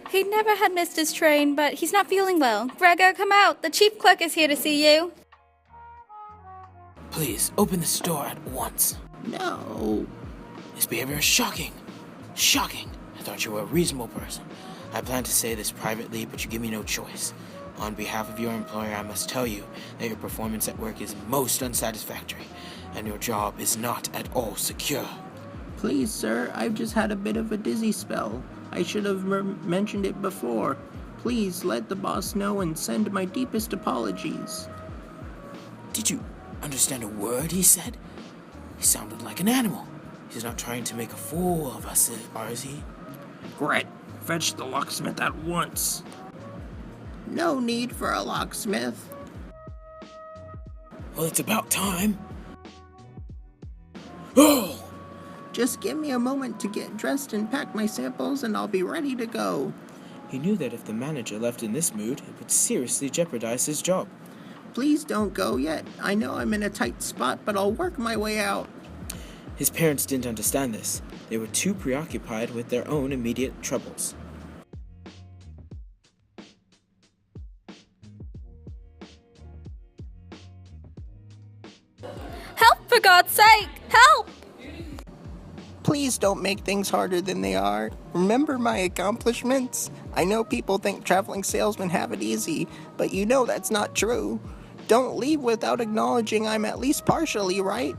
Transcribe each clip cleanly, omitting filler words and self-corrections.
He never had missed his train, but he's not feeling well. Gregor, come out. The chief clerk is here to see you. Please, open this door at once. No. His behavior is shocking. Shocking. I thought you were a reasonable person. I plan to say this privately, but you give me no choice. On behalf of your employer, I must tell you that your performance at work is most unsatisfactory, and your job is not at all secure. Please, sir, I've just had a bit of a dizzy spell. I should have mentioned it before. Please let the boss know and send my deepest apologies. Did you understand a word he said? He sounded like an animal. He's not trying to make a fool of us, is he? Gret, fetch the locksmith at once. No need for a locksmith. Well, it's about time. Oh! Just give me a moment to get dressed and pack my samples and I'll be ready to go. He knew that if the manager left in this mood, it would seriously jeopardize his job. Please don't go yet. I know I'm in a tight spot, but I'll work my way out. His parents didn't understand this. They were too preoccupied with their own immediate troubles. Help, for God's sake! Help! Please don't make things harder than they are. Remember my accomplishments? I know people think traveling salesmen have it easy, but you know that's not true. Don't leave without acknowledging I'm at least partially right.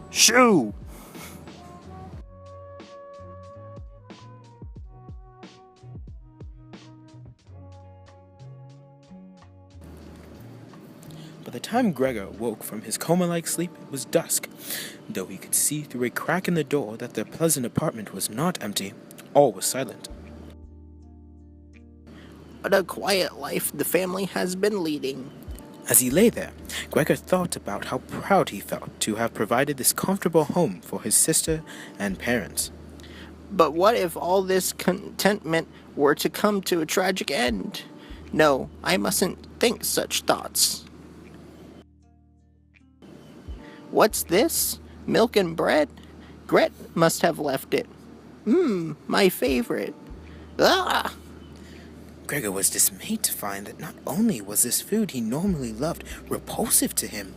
Shoo! By the time Gregor woke from his coma-like sleep, it was dusk. Though he could see through a crack in the door that their pleasant apartment was not empty, all was silent. What a quiet life the family has been leading. As he lay there, Gregor thought about how proud he felt to have provided this comfortable home for his sister and parents. But what if all this contentment were to come to a tragic end? No, I mustn't think such thoughts. What's this? Milk and bread? Gret must have left it. My favorite. Ah! Gregor was dismayed to find that not only was this food he normally loved repulsive to him,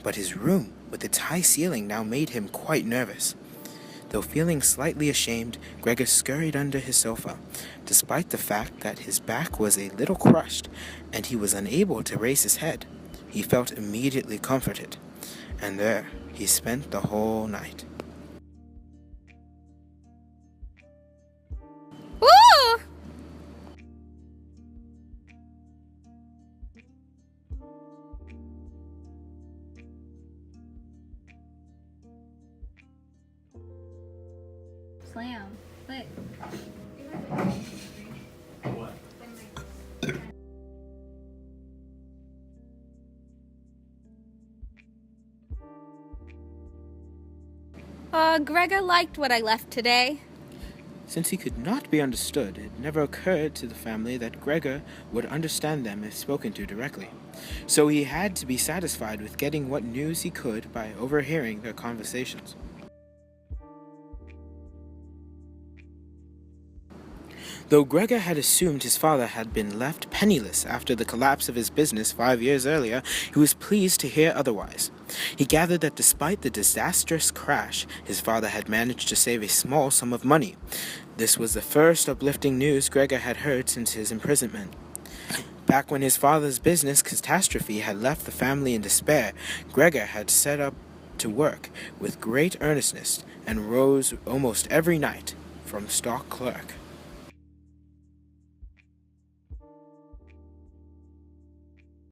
but his room with its high ceiling now made him quite nervous. Though feeling slightly ashamed, Gregor scurried under his sofa, despite the fact that his back was a little crushed and he was unable to raise his head. He felt immediately comforted, and there he spent the whole night. Woo! Slam. Click. Gregor liked what I left today. Since he could not be understood, it never occurred to the family that Gregor would understand them if spoken to directly. So he had to be satisfied with getting what news he could by overhearing their conversations. Though Gregor had assumed his father had been left penniless after the collapse of his business 5 years earlier, he was pleased to hear otherwise. He gathered that despite the disastrous crash, his father had managed to save a small sum of money. This was the first uplifting news Gregor had heard since his imprisonment. Back when his father's business catastrophe had left the family in despair, Gregor had set up to work with great earnestness and rose almost every night from stock clerk.